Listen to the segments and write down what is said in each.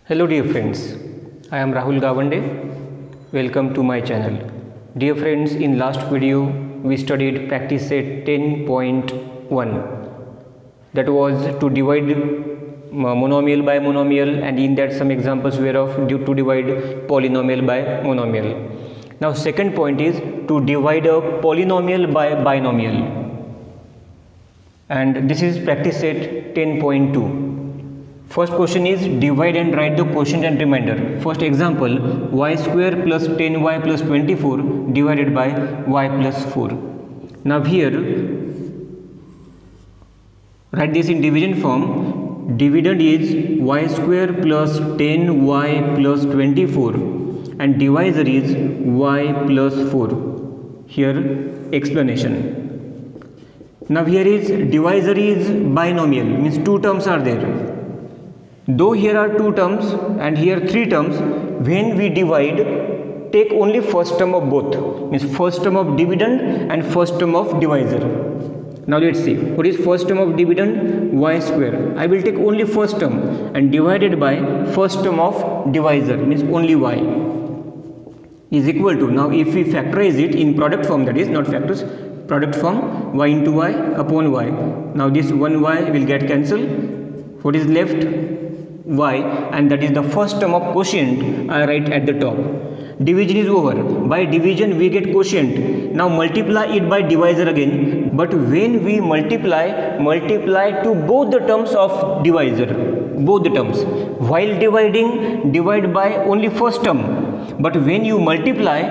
Hello dear friends, I am Rahul Gawande. Welcome to my channel. Dear friends, in last video we studied practice set 10.1, that was to divide monomial by monomial, and in that some examples were of to divide polynomial by monomial. Now second point is to divide a polynomial by binomial, and this is practice set 10.2. First question is divide and write the quotient and remainder. First example, y square plus 10y plus 24 divided by y plus 4. Now here write this in division form. Dividend is y square plus 10y plus 24 and divisor is y plus 4. Here explanation. Now here is divisor is binomial, means two terms are there. Though here are two terms and here three terms, when we divide, take only first term of both, means first term of dividend and first term of divisor. Now let's see, what is first term of dividend? Y square. I will take only first term and divided by first term of divisor, means only y, is equal to, now if we factorize it in product form, that is not factors, product form, y into y upon y. Now this one y will get cancelled. What is left? Y, and that is the first term of quotient I write at the top. Division is over. By division we get quotient. Now multiply it by divisor again, but when we multiply to both the terms of divisor, both the terms. While dividing, divide by only first term, but when you multiply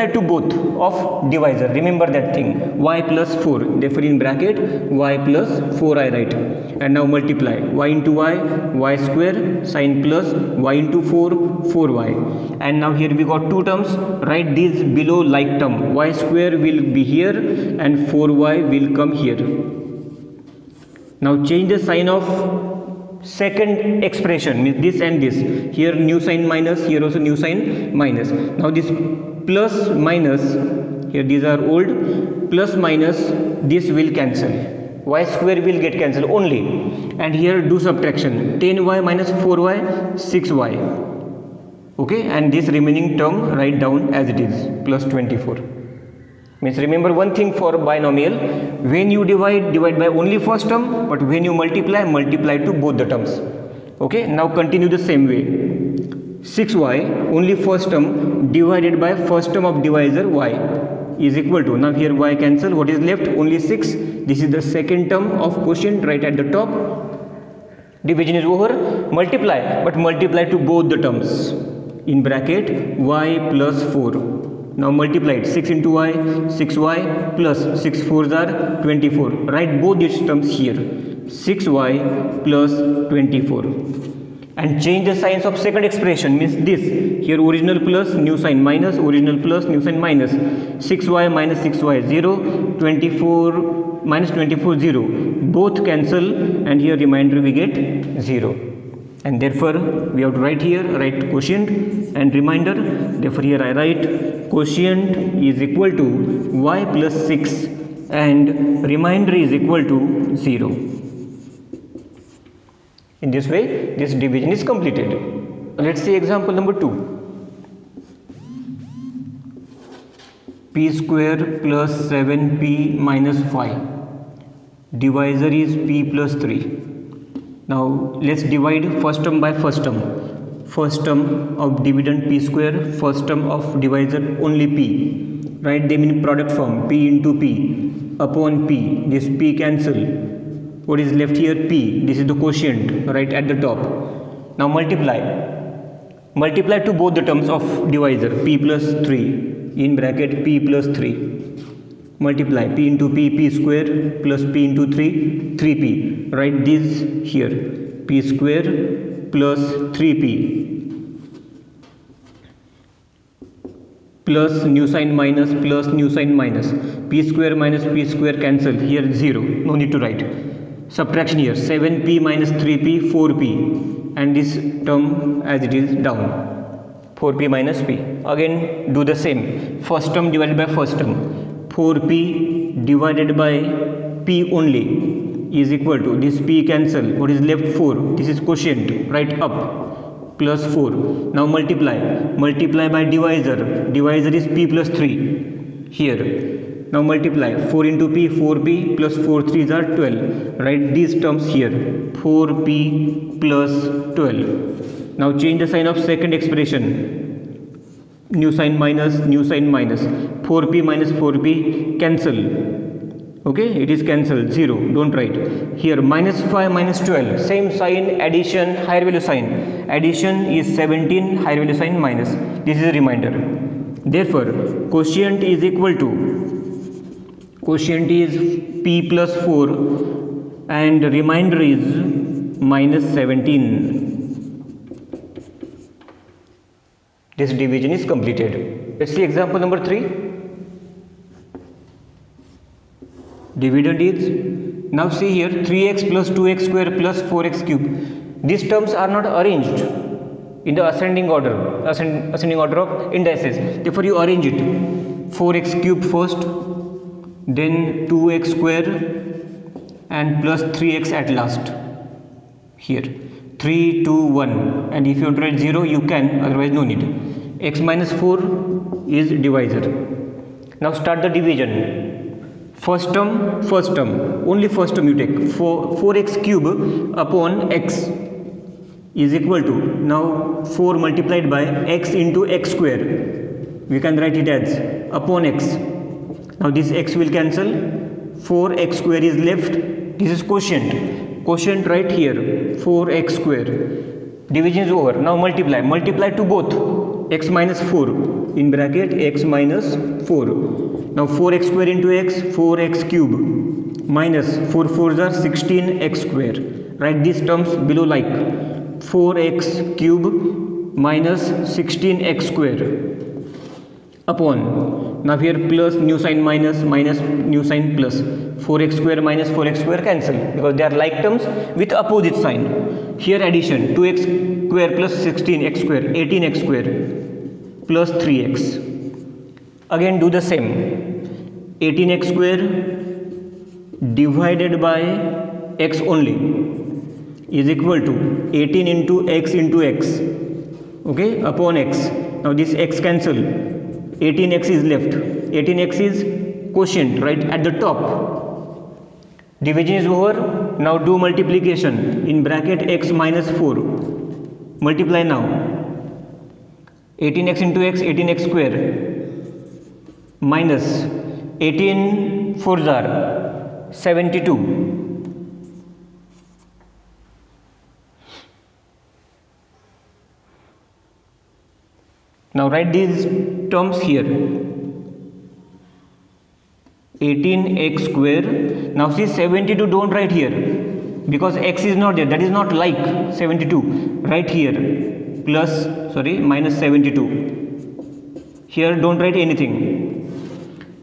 to both of divisor, remember that thing, y plus 4, therefore in bracket y plus 4 I write, and now multiply y into y square, sign plus y into 4, 4y, and now here we got two terms, write these below like term, y square will be here and 4y will come here. Now change the sign of second expression, means this and this, here new sign minus, here also new sign minus. Now this plus minus, here these are old, plus minus, this will cancel, y square will get cancelled only, and here do subtraction, 10y minus 4y, 6y, okay, and this remaining term write down as it is, plus 24. Means remember one thing for binomial, when you divide by only first term, but when you multiply to both the terms. Okay, now continue the same way. 6y only first term divided by first term of divisor y is equal to, now here y cancel, what is left? Only 6. This is the second term of quotient right at the top. Division is over. Multiply, but multiply to both the terms, in bracket y plus 4. Now multiply it, 6 into y, 6y plus 6 4s are 24. Write both these terms here, 6y plus 24. And change the signs of second expression, means this, here original plus, new sign minus, original plus, new sign minus. 6y minus 6y 0, 24 minus 24 0. Both cancel, and here remainder we get 0. And therefore we have to write here, write quotient and remainder. Therefore here I write quotient is equal to y plus 6 and remainder is equal to 0. In this way this division is completed. Let's see example number 2. P square plus 7p minus 5. Divisor is p plus 3. Now let's divide first term by first term. First term of dividend p square, first term of divisor only p. Write them in product form, p into p upon p. This p cancel. What is left here? P. This is the quotient right at the top. Now multiply to both the terms of divisor, p plus 3, in bracket p plus 3. Multiply p into p square plus p into 3, 3p. Write this here, p square plus 3p plus new sign minus plus new sign minus. P square minus p square cancel, here 0, no need to write. Subtraction here, 7p minus 3p, 4p, and this term as it is down, 4p minus p. Again do the same, first term divided by first term, 4p divided by p only is equal to, this p cancel, what is left? 4. This is quotient right up, plus 4. Now multiply by divisor is p plus 3 here. Now multiply 4 into p, 4p plus 4 3s are 12. Write these terms here, 4p plus 12. Now change the sign of second expression, new sign minus, 4p minus 4p cancel. Okay, it is cancelled, 0, don't write. Here minus 5 minus 12, same sign, addition, higher value sign. Addition is 17, higher value sign minus. This is a reminder. Therefore quotient is equal to, quotient is p plus 4 and remainder is minus 17. This division is completed. Let's see example number 3. Dividend is, now see here, 3x plus 2x square plus 4x cube. These terms are not arranged in the ascending order of indices. Therefore you arrange it, 4x cube first, then 2x square and plus 3x at last. Here 3 2 1, and if you want to write 0 you can, otherwise no need. X minus 4 is divisor. Now start the division. First term, only first term you take, 4x cube upon x is equal to, now 4 multiplied by x into x square, we can write it as upon x. Now this x will cancel, 4x square is left, this is quotient right here, 4x square. Division is over. Now multiply to both, x minus 4 in bracket x minus 4. Now 4x square into x, 4x cube minus 4 4s are 16x square. Write these terms below like 4x cube minus 16x square upon, now here plus new sign minus, new sign plus, 4x square minus 4x square cancel because they are like terms with opposite sign. Here addition, 2x square plus 16x square, 18x square plus 3x. Again do the same, 18x square divided by x only is equal to 18 into x, okay, upon x. Now this x cancel, 18x is left, 18x is quotient right at the top. Division is over. Now do multiplication in bracket x minus 4. Multiply now, 18x into x, 18x square minus 18 4s are 72. Now write these terms here, 18x square. Now see 72 don't write here because x is not there, that is not like 72. Write here minus 72. Here don't write anything.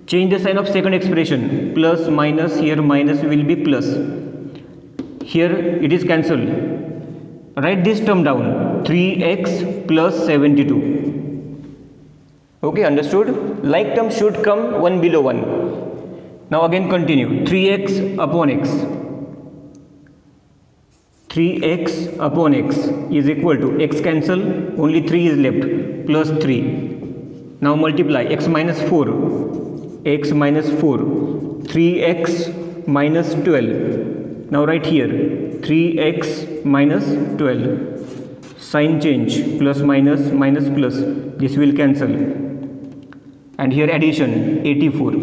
Change the sign of second expression, plus minus, here minus will be plus. Here it is cancelled. Write this term down, 3x plus 72. Okay, understood? Like term should come one below one. Now again continue, 3x upon x. 3x upon x is equal to, x cancel, only 3 is left, plus 3. Now multiply, x minus 4, 3x minus 12. Now write here, 3x minus 12. Sign change, plus minus, minus plus, this will cancel. And here addition, 84.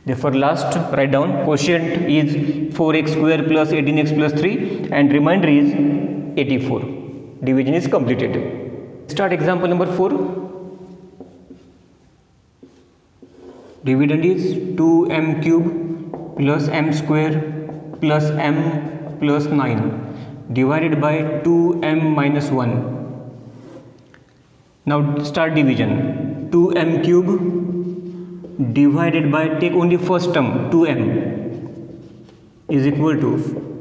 Therefore last write down, quotient is 4x square plus 18x plus 3 and remainder is 84. Division is completed. Start example number 4. Dividend is 2m cube plus m square plus m plus 9 divided by 2m minus 1. Now start division. 2m cube divided by, take only first term, 2m is equal to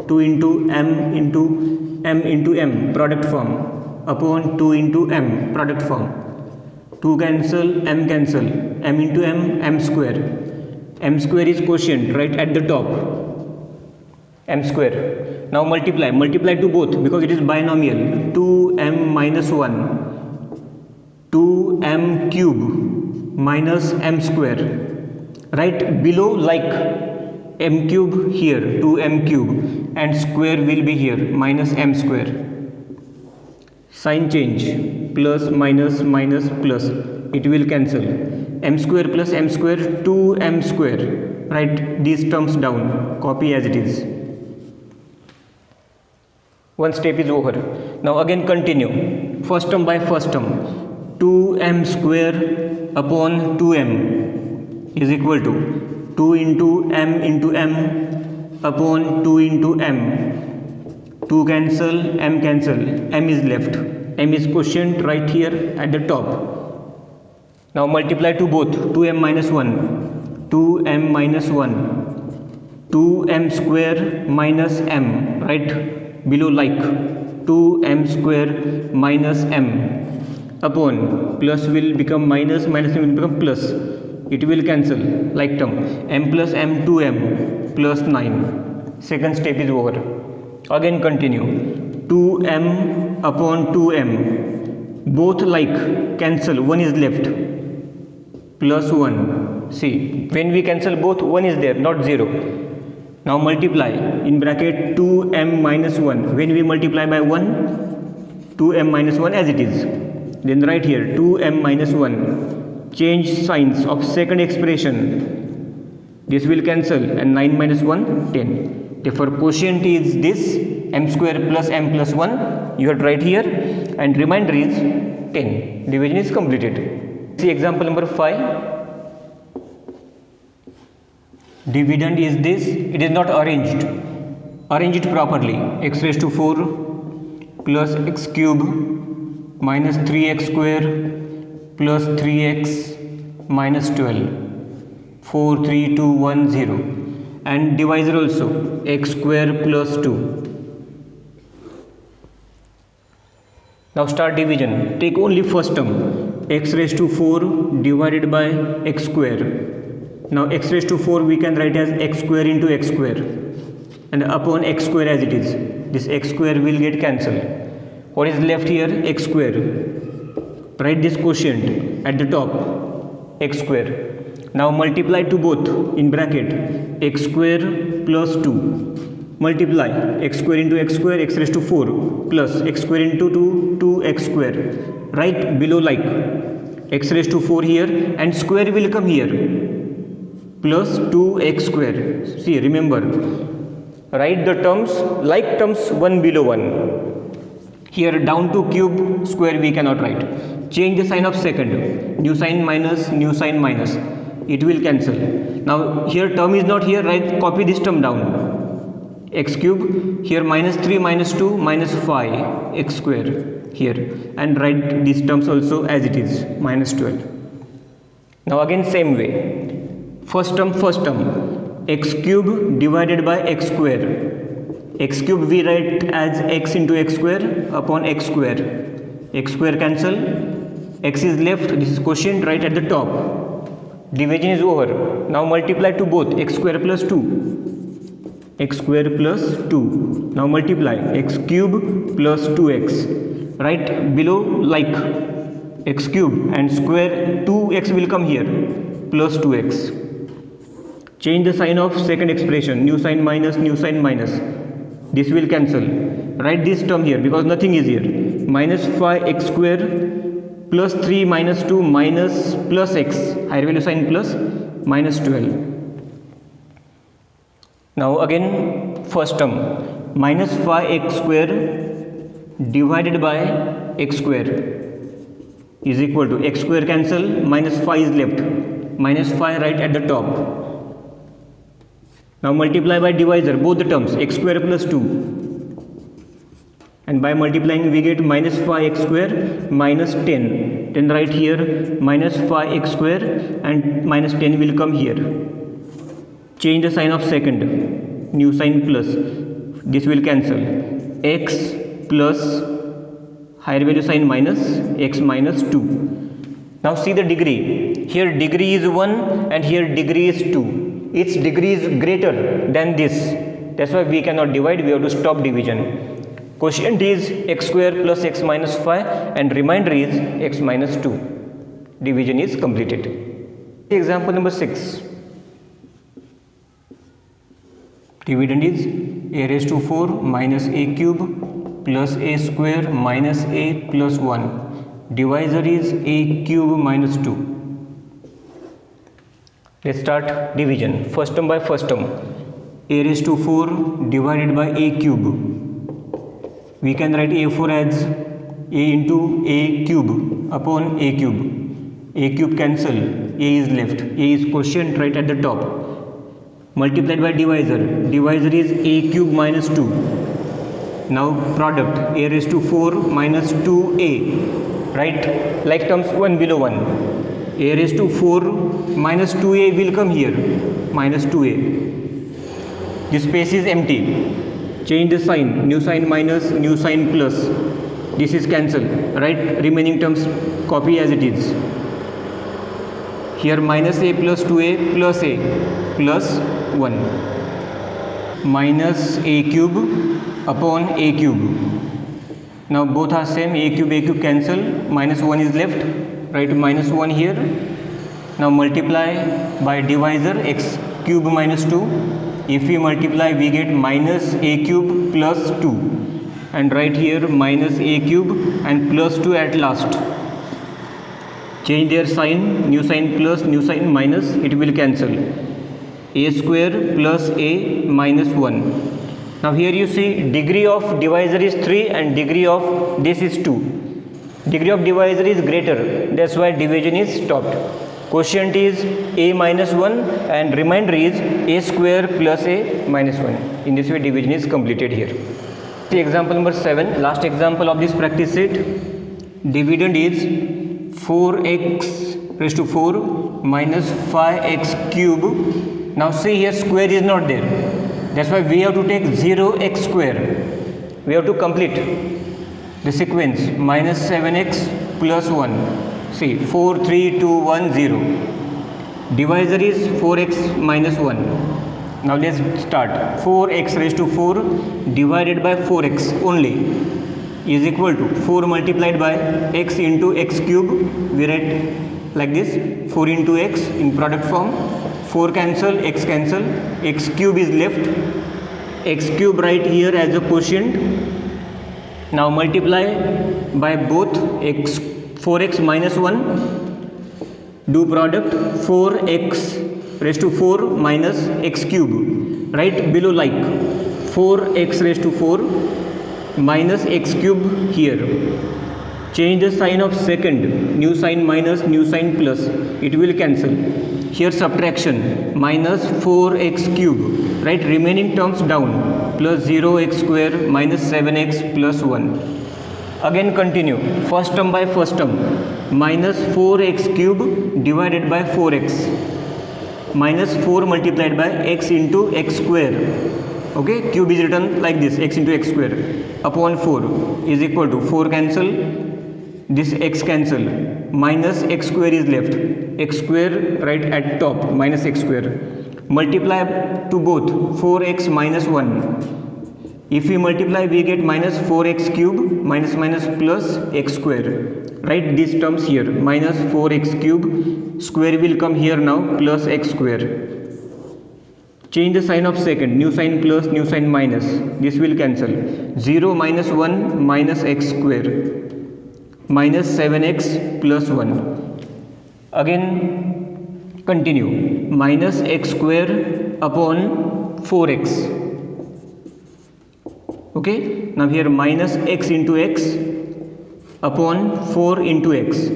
2 into m into m product form upon 2 into m product form. 2 cancel, m cancel, m into m, m square is quotient right at the top. m square. Now multiply to both because it is binomial. 2m minus 1, 2m cube minus m square. Right below, like m cube here, 2m cube, and square will be here, minus m square. Sign change, plus minus minus plus, it will cancel. M square plus m square, 2m square. Write these terms down, copy as it is. One step is over. Now again continue, first term by first term. 2m square upon 2m is equal to 2 into m upon 2 into m. 2 cancel, m cancel, m is left. M is quotient right here at the top. Now multiply to both. 2m minus 1, 2m minus 1, 2m square minus m, right below, like 2m square minus m, upon, plus will become minus, minus will become plus, it will cancel, like term, m plus m, 2m plus 9. Second step is over. Again continue, 2m upon 2m, both like, cancel, 1 is left, plus 1. See, when we cancel both, 1 is there, not 0. Now multiply, in bracket 2m minus 1, when we multiply by 1, 2m minus 1 as it is. Then write here 2m minus 1, change signs of second expression, this will cancel, and 9 minus 1, 10. Therefore quotient is this, m square plus m plus 1, you have to write here, and remainder is 10. Division is completed. See example number 5. Dividend is this, it is not arranged. Arrange it properly. X raised to 4 plus x cube minus 3x square plus 3x minus 12. 4, 3, 2, 1, 0. And divisor also, x square plus 2. Now start division. Take only first term, x raised to 4 divided by x square. Now x raised to 4 we can write as x square into x square, and upon x square as it is. This x square will get cancelled. What is left here? X square. Write this quotient at the top, x square. Now multiply to both, in bracket, x square plus 2. Multiply x square into x square, x raised to 4 plus x square into 2, 2x square. Right below, like x raised to 4 here, and square will come here, plus 2x square. See, remember, write the terms like terms one below one. Here down to cube, square we cannot write. Change the sign of second, new sign minus, new sign minus, it will cancel. Now here term is not here, right? Copy this term down, x cube, here minus 3 minus 2 minus 5 x square here, and write these terms also as it is, minus 12. Now again same way, first term, x cube divided by x square. X cube we write as x into x square upon x square. X square cancel, x is left, this is quotient right at the top. Division is over. Now multiply to both, x square plus 2. X square plus 2. Now multiply x cube plus 2x. Right below, like x cube and square, 2x will come here, plus 2x. Change the sign of second expression, new sign minus, new sign minus. This will cancel. Write this term here because nothing is here. Minus 5x square plus 3 minus 2 minus plus x, higher value sign plus, minus 12. Now again first term, minus 5x square divided by x square is equal to, x square cancel, minus 5 is left, minus 5 right at the top. Now multiply by divisor both the terms, x square plus 2, and by multiplying we get minus 5x square minus 10. Then right here minus 5x square and minus 10 will come here. Change the sign of second, new sign plus, this will cancel. X plus higher value sign minus, x minus 2. Now see the degree. Here degree is 1 and here degree is 2. Its degree is greater than this. That's why we cannot divide, we have to stop division. Quotient is x square plus x minus 5 and remainder is x minus 2. Division is completed. Example number 6. Dividend is a raised to 4 minus a cube plus a square minus a plus 1. Divisor is a cube minus 2. Let's start division. First term by first term. A raised to 4 divided by a cube. We can write a4 as a into a cube upon a cube. A cube cancel, a is left, a is quotient right at the top. Multiplied by divisor. Divisor is a cube minus 2. Now product a raised to 4 minus 2a. Right? Like terms 1 below 1. A raised to 4 minus 2a will come here. Minus 2a. This space is empty. Change the sign. New sign minus, new sign plus. This is cancel. Right? Remaining terms copy as it is. Here minus a plus 2a plus a plus 1. Minus a cube upon a cube. Now both are same. A cube cancel. Minus 1 is left. Write minus 1 here. Now multiply by divisor x cube minus 2. If we multiply we get minus a cube plus 2. And right here minus a cube and plus 2 at last. Change their sign. New sign plus, new sign minus. It will cancel. A square plus a minus 1. Now here you see degree of divisor is 3 and degree of this is 2. Degree of divisor is greater. That's why division is stopped. Quotient is a minus 1 and remainder is a square plus a minus 1. In this way division is completed here. See example number 7. Last example of this practice set. Dividend is 4x raised to 4 minus 5x cube. Now see here square is not there. That's why we have to take 0x square. We have to complete the sequence. Minus 7x plus 1. See 4, 3, 2, 1, 0. Divisor is 4x minus 1. Now let's start. 4x raised to 4 divided by 4x only is equal to 4 multiplied by x into x cube. We write like this, 4 into x in product form. 4 cancel, x cancel, x cube is left, x cube right here as a quotient. Now multiply by both x 4x minus 1, do product 4x raised to 4 minus x cube, right below like 4x raised to 4 minus x cube here. Change the sign of second, new sign minus, new sign plus, it will cancel. Here subtraction, minus 4x cube, right, remaining terms down, plus 0x square minus 7x plus 1. Again continue, first term by first term, minus 4x cube divided by 4x, minus 4 multiplied by x into x square, okay, cube is written like this, x into x square, upon 4 is equal to 4 cancel, this x cancel, minus x square is left, x square right at top, minus x square, multiply to both 4x minus 1. If we multiply we get minus 4x cube minus minus plus x square. Write these terms here, minus 4x cube, square will come here now, plus x square. Change the sign of second, new sign plus, new sign minus, this will cancel. 0 minus 1 minus x square, minus 7x plus 1. Again continue, minus x square upon 4x. Okay, now here minus x into x upon 4 into x.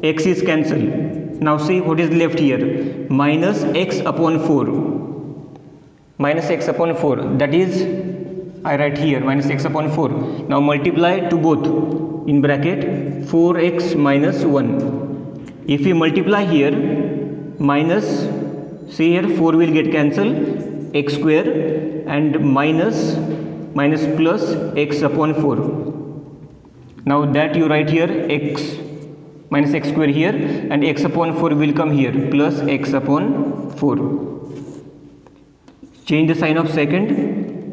X is cancelled. Now see what is left here, minus x upon 4. Minus x upon 4, that is, I write here, minus x upon 4. Now multiply to both, in bracket, 4x minus 1. If we multiply here, minus, see here 4 will get cancelled, x square and minus plus x upon 4. Now that you write here x minus x square here and x upon 4 will come here, plus x upon 4. Change the sign of second,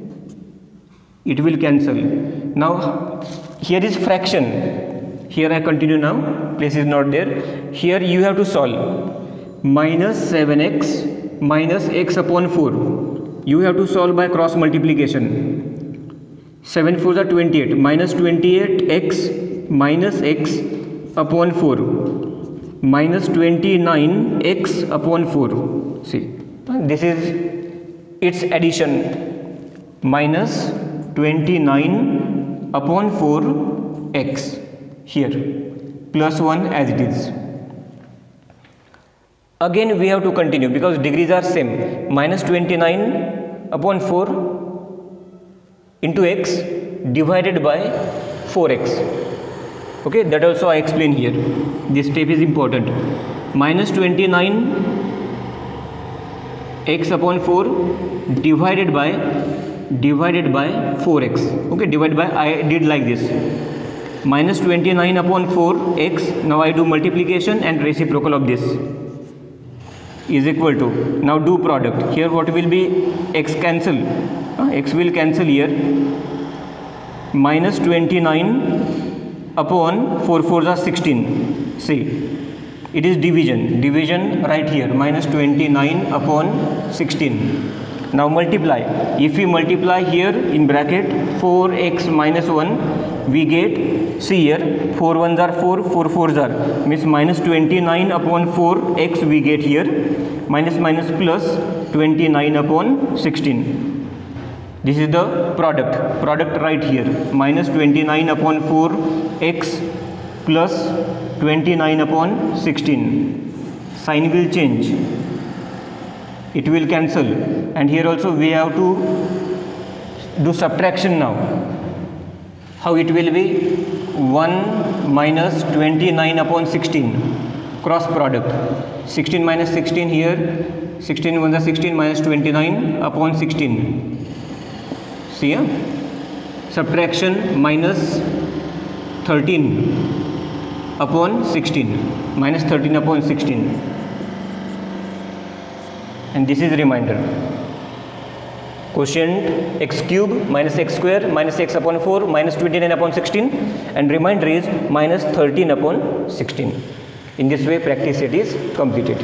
it will cancel. Now here is fraction, here I continue now, place is not there. Here you have to solve. Minus 7x minus x upon 4, you have to solve by cross multiplication. 7 4s are 28, minus 28x minus x upon 4 minus 29x upon 4. See, this is its addition. Minus 29 upon 4x here plus 1 as it is. Again we have to continue because degrees are same. Minus 29 upon 4 into x divided by 4x. Okay, that also I explain here. This step is important. Minus 29 x upon 4 divided by 4x. Okay, divided by, I did like this. Minus 29 upon 4x. Now I do multiplication and reciprocal of this is equal to, now do product. Here what will be, x cancel, x will cancel here. Minus 29 upon 4 4s are 16. See, it is division right here. Minus 29 upon 16. Now multiply. If we multiply here in bracket 4x minus 1, we get, see here, 4 1s are 4, 4 4s are, means minus 29 upon 4x we get here, minus minus plus 29 upon 16. This is the product right here. Minus 29 upon 4x plus 29 upon 16. Sign will change, it will cancel, and here also we have to do subtraction now. How it will be? 1 minus 29 upon 16, cross product. 16 minus 16 here, 16 1s are 16 minus 29 upon 16. See here, subtraction, minus 13 upon 16, minus 13 upon 16, and this is remainder. Quotient x cube minus x square minus x upon 4 minus 29 upon 16, and remainder is minus 13 upon 16. In this way practice set is completed.